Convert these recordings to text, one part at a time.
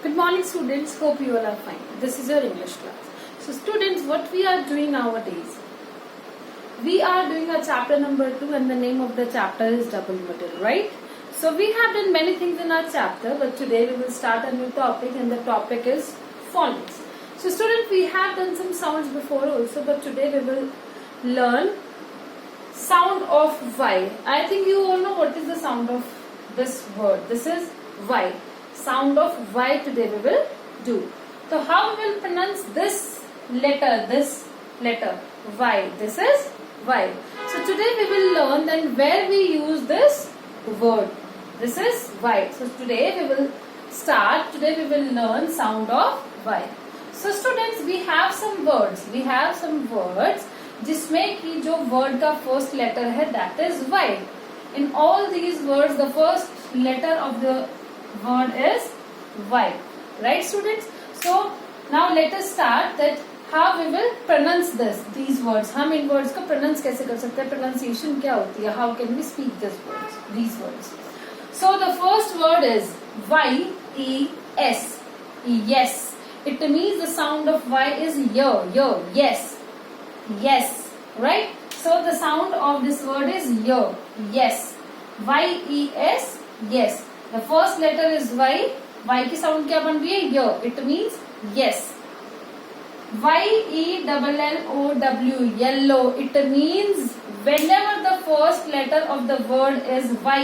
Good morning students, hope you all are fine. This is your English class. So students, what we are doing nowadays? We are doing a chapter number 2 and the name of the chapter is double middle, right? So we have done many things in our chapter, but today we will start a new topic and the topic is phonics. So students, we have done some sounds before also, but today we will learn sound of Y. I think you all know what is the sound of this word. This is Y. Sound of Y today we will do. So how we will pronounce this letter Y. This is Y. So today we will learn then where we use this word. This is Y. So today we will learn sound of Y. So students, we have some words. जिसमें कि जो word का first letter है that is Y. In all these words the first letter of the word is Y. Right students? So now let us start that how we will pronounce these words. हम इन words को pronounce कैसे कर सकते हैं? Pronunciation क्या होती है? How can we speak these words? So the first word is Y-E-S. Yes. It means the sound of Y is yes. Yes. Right? So the sound of this word is yes. Y-E-S. Yes. The first letter is Y. Y की sound क्या बन रही है? It means yes. Y-E-L-L-O-W. Yellow. It means whenever the first letter of the word is Y,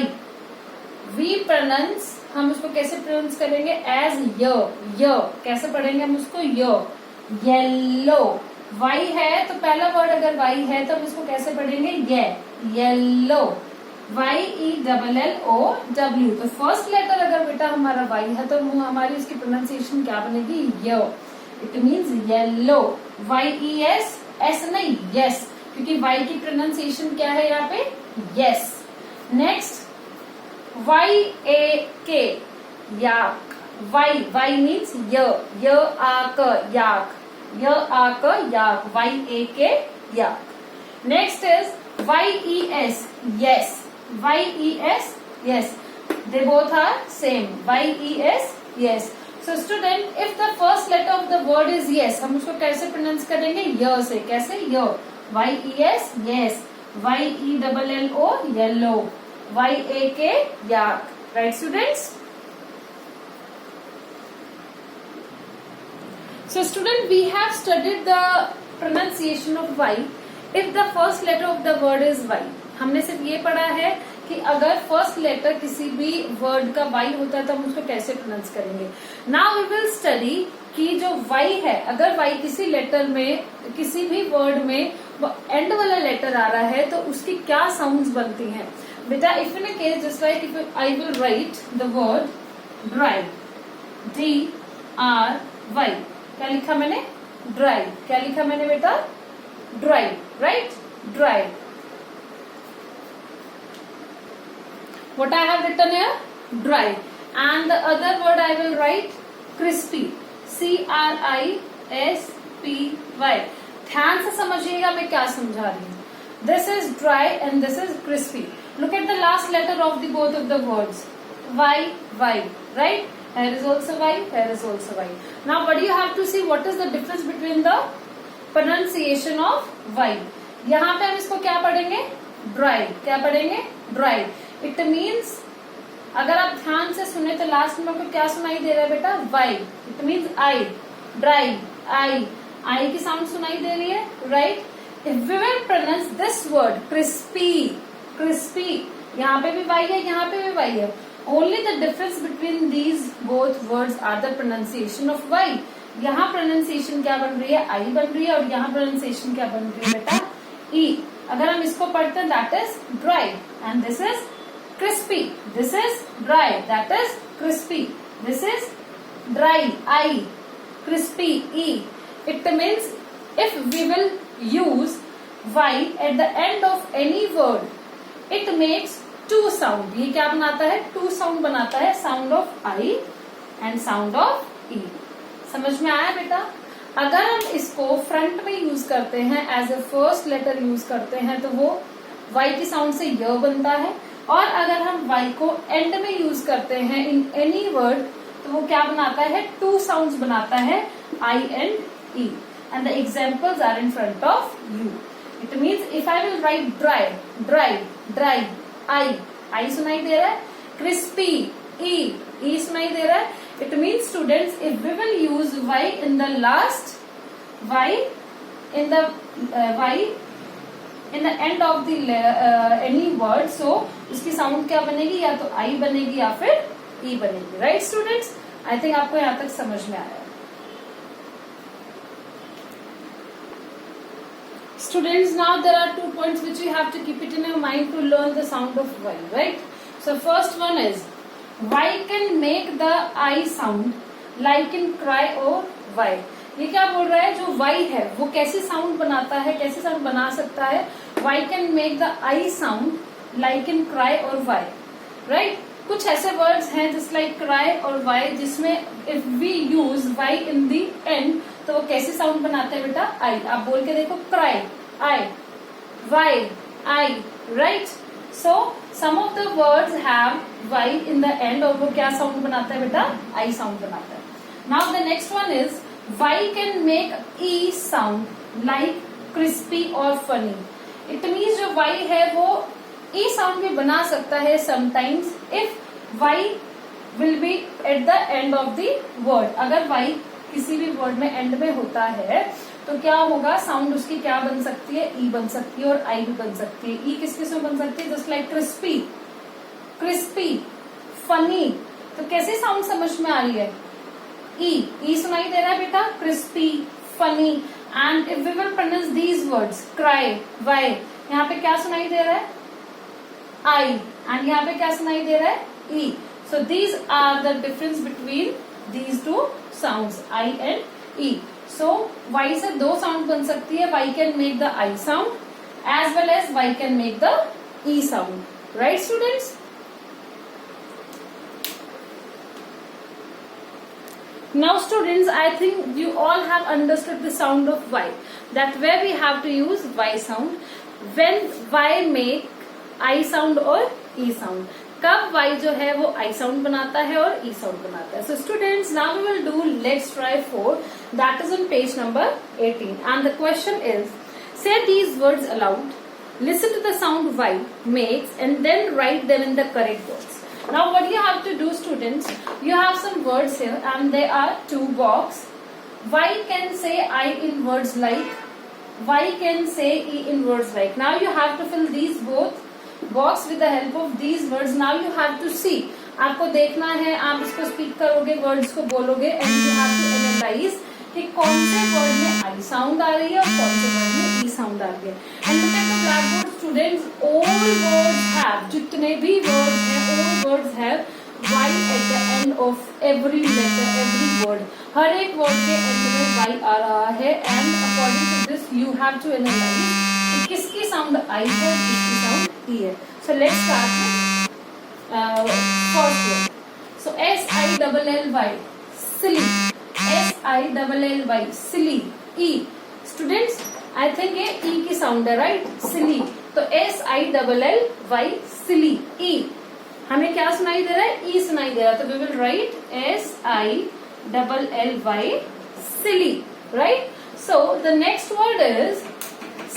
we pronounce, हम उसको कैसे pronounce करेंगे? As कैसे पढ़ेंगे हम उसको? Yellow. Y है तो पहला word अगर Y है तो हम इसको कैसे पढ़ेंगे? Yellow. Y-E-L-L-O-W. तो फर्स्ट लेटर अगर बेटा हमारा Y है तो हमारी उसकी प्रोनाउंसिएशन क्या बनेगी? It means yellow. Y-E-S. S नहीं, yes, क्योंकि Y की प्रोनाउंसिएशन क्या है यहाँ पे? Yes. Next Y-A-K. Yak. Y means yak. Y-A-K. Yak. Next is Y-E-S. yes. Y-E-S. yes. They both are same. Y-E-S. yes. So student, if the first letter of the word is yes, हम उसको कैसे pronounce करेंगे? से. कैसे? Y-E-S. yes. Y-E-L-L-O. yellow. Y-A-K. yak. Right students? So student, we have studied the pronunciation of Y. If the first letter of the word is Y, हमने सिर्फ ये पढ़ा है कि अगर फर्स्ट लेटर किसी भी वर्ड का Y होता है तो हम उसको कैसे प्रोनाउंस करेंगे. नाउ वी विल स्टडी कि जो Y है, अगर Y किसी लेटर में, किसी भी वर्ड में एंड वाला लेटर आ रहा है तो उसकी क्या साउंड्स बनती हैं. बेटा if in a case just like if I will right the word dry. D-R-Y. क्या लिखा मैंने? ड्राई. क्या लिखा मैंने बेटा? Dry. Right? Dry. What I have written here? Dry. And the other word I will write crispy. C-R-I-S-P-Y. ध्यान से समझिएगा मैं क्या समझा रही हूँ. This is dry and this is crispy. Look at the last letter of the both of the words. Y. Right? Here is also Y. Here is also Y. Now what do you have to see? What is the difference between the pronunciation of Y? यहाँ पे हम इसको क्या पढ़ेंगे? Dry. क्या पढ़ेंगे? Dry. It means अगर आप ध्यान से सुने तो लास्ट में आपको क्या सुनाई दे रहा है बेटा? Y. It means I. Dry. I की साउंड सुनाई दे रही है. Right? If we will pronounce this word crispy, यहाँ पे भी वाई है, यहाँ पे भी वाई है. Only the difference between these both words are the pronunciation of Y. यहाँ प्रोनाउंसिएशन क्या बन रही है? आई बन रही है. और यहाँ प्रोनाउंसिएशन क्या बन रही है बेटा? ई. अगर हम इसको पढ़ते हैं that is dry and this is crispy. This is dry. That is crispy. This is dry. I. Crispy. E. It means if we will use Y at the end of any word, it makes two sound. ये क्या बनाता है? Two sound बनाता है. Sound of I and sound of E. समझ में आया बेटा? अगर हम इसको फ्रंट में यूज करते हैं, as a first letter use करते हैं तो वो Y की साउंड से य बनता है. और अगर हम Y को एंड में यूज करते हैं इन एनी वर्ड तो वो क्या बनाता है, टू साउंड्स बनाता है, I and E. And the examples are in front of you. It means if I will write dry, dry, dry, I सुनाई दे रहा है. क्रिस्पी, ई सुनाई दे रहा है. It means students if we will use Y in the last, Y in the end of the any word, so उसकी sound क्या बनेगी, या तो आई बनेगी या फिर ई बनेगी. राइट स्टूडेंट्स, आई थिंक आपको यहां तक समझ में आया. Students, now there are 2 points which you have to keep it in your mind to learn the sound of Y, right? So first one is Y can make the I sound like in cry or Y. ये क्या बोल रहा है, जो Y है वो कैसे sound बनाता है, कैसे साउंड बना सकता है. Y can make the I sound like in cry or Y, right? कुछ ऐसे वर्ड्स हैं जस्ट लाइक क्राई और Y जिसमें if we use Y in the end तो वो कैसे साउंड बनाते हैं बेटा, आई. आप बोल के देखो, cry, I, Y, I, right. So some of the words have Y in the end और वो क्या साउंड बनाता है बेटा, आई साउंड बनाता है. Now the next one is Y can make E sound like crispy और फनी. इट मीन्स जो वाई है वो ई साउंड भी बना सकता है sometimes if Y will be at the end of the word. अगर वाई किसी भी वर्ड में एंड में होता है तो क्या होगा, साउंड उसकी क्या बन सकती है, ई बन सकती है और आई भी बन सकती है. ई किस किस में बन सकती है, just like crispy, crispy, funny. तो कैसे साउंड समझ में आ रही है, ई सुनाई दे रहा है बेटा, crispy, funny. And if we will pronounce these words cry, Y, यहाँ पे क्या सुनाई दे रहा है, आई. एंड यहाँ पे क्या सुनाई दे रहा है, E. So these are the difference between these two sounds, I and E. So Y से दो साउंड बन सकती है, Y can make the I sound as well as Y can make the E sound. Right students. Now students, I think you all have understood the sound of Y, that where we have to use Y sound when Y make I sound or E sound. कब Y जो है वो I sound बनाता है और E sound बनाता है. So students, now we will do let's try 4, that is on page number 18, and the question is, say these words aloud, listen to the sound Y makes and then write them in the correct words. Now what you have to do students, you have some words here and they are 2 box. Y can say I in words like, Y can say E in words like. Now you have to fill these both box with the help of these words. Now you have to see, आपको देखना है, आप इसको speak करोगे, words को बोलोगे and you have to analyze कि कौन से वर्ड में आई साउंड आ रही है और कौन से वर्ड में ई साउंड आ रही है. And look at the black board students, all words have, जितने भी वर्ड्स हैं, all words have Y at the end of every letter, every word. हर एक वर्ड के एंड में वाई आ रहा है. And according to this you have to analyse किसकी साउंड आई है, किसकी साउंड ई है. So let's start with first word. So SILLY, silly, SILLY, silly, E. Students, I think ये ई की साउंड है, राइट, सिली. तो SILLY, सिली, ई. हमें क्या सुनाई दे रहा है, ई सुनाई दे रहा है. तो we will write SILLY, silly, right. So the next word is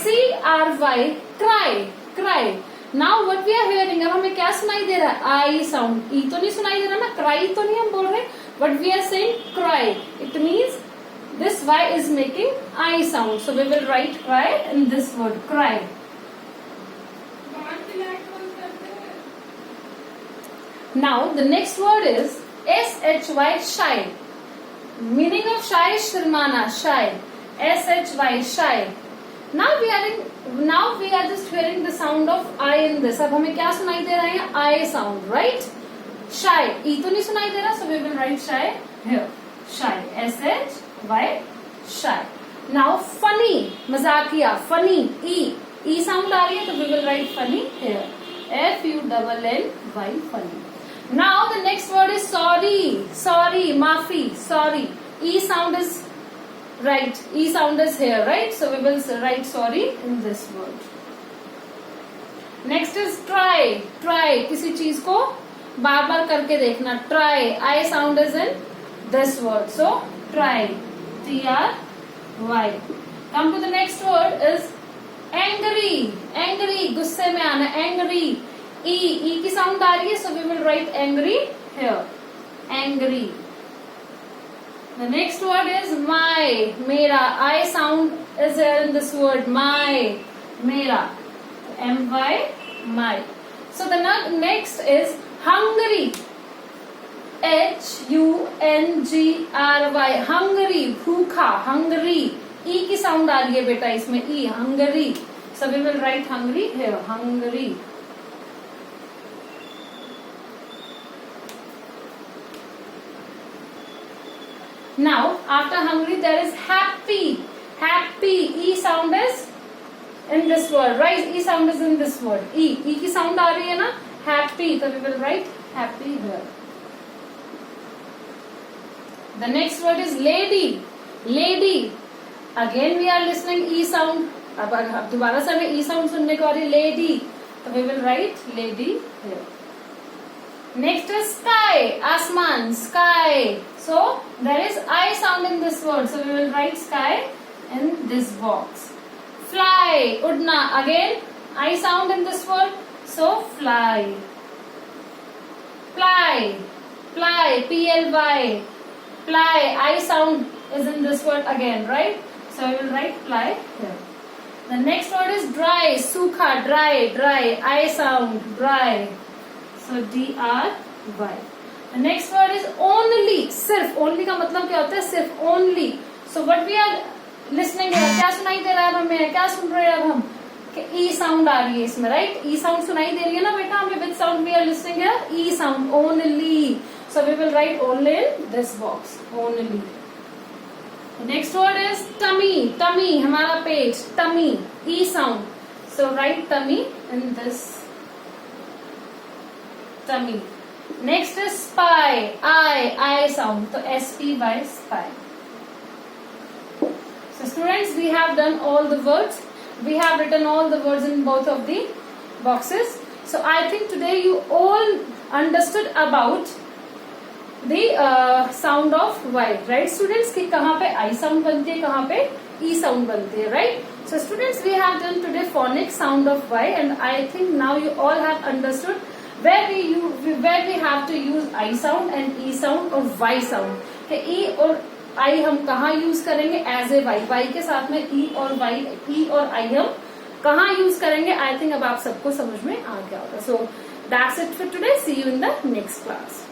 CRY, cry, cry. Now what we are hearing, अब हमें क्या सुनाई दे रहा है, आई साउंड. ई तो नहीं सुनाई दे रहा ना, क्राई तो नहीं हम बोल रहे, but we are saying cry. It means this Y is making I sound. So we will write cry in this word, cry. Now the next word is SHY, shy. Meaning of shy is shirmana, shy. SHY, shy. Now we are just hearing the sound of I in this. अब हमें क्या सुनाई दे रहा है, I sound, right? Shy. E तो नहीं सुनाई दे रहा, so we will write shy here. Shy, SHY, shy. Now funny, मजाकिया, funny, E sound आ रही है, तो we will write funny here. FUNNY, funny. Now the next word is sorry, sorry, माफी, sorry. E sound is right. E sound is here, right? So we will write sorry in this word. Next is try, try. किसी चीज को बार बार करके देखना. Try. I sound is in this word. So try. T-R-Y. Come to the next word is angry. Angry. गुस्से में आना. Angry. E की sound आ रही है, so we will write angry here. Angry. The next word is my. मेरा. I sound is there in this word. My. मेरा. M-Y. My. So the next is hungry. H-U-N-G-R-Y. hungry. भूखा. hungry. E की sound आ रही है बेटा इसमें. E. hungry. So we will write hungry here. hungry. Now after hungry there is happy. Happy. E sound is in this word, right? E sound is in this word. E की sound आ रही है ना. Happy. So we will write happy here. The next word is lady. Lady. Again we are listening E sound. अब दोबारा से हमें E sound सुनने को आ रही है. Lady. So we will write lady here. Next is sky. Asman. Sky. So there is I sound in this word. So we will write sky in this box. Fly. Udna. Again I sound in this word. So fly. Fly. Fly. P-L-Y. Fly. I sound is in this word again, right? So I will write fly here. The next word is dry. Sukha. Dry. Dry. I sound. Dry. So D-R-Y. The next word is only. सिर्फ. Only का मतलब क्या होता है? सिर्फ. Only. So what we are listening है, क्या सुनाई दे रहा है हमें? क्या सुन रहे हैं अब हम? कि E sound आ रही है इसमें, right? E sound सुनाई दे रही है ना बेटा हमें? Which sound we are listening here? E sound. Only. So we will write only in this box. Only. The next word is tummy. Tummy. हमारा पेट. Tummy. E sound. So write tummy in this. Tummy. Next is spy. I sound. So S-P-Y. Spy. So students, we have done all the words. We have written all the words in both of the boxes. So I think today you all understood about the sound of Y, right students? कि कहाँ पे I sound बनती है, कहाँ पे E sound बनती है, right? So students, we have done today phonic sound of Y, and I think now you all have understood where we have to use I sound and E sound और Y sound. कि E और I हम कहाँ use करेंगे as a Y. Y के साथ में E और I हम कहाँ यूज करेंगे. आई थिंक अब आप सबको समझ में आ गया होगा. So that's it for today. See you in the next class.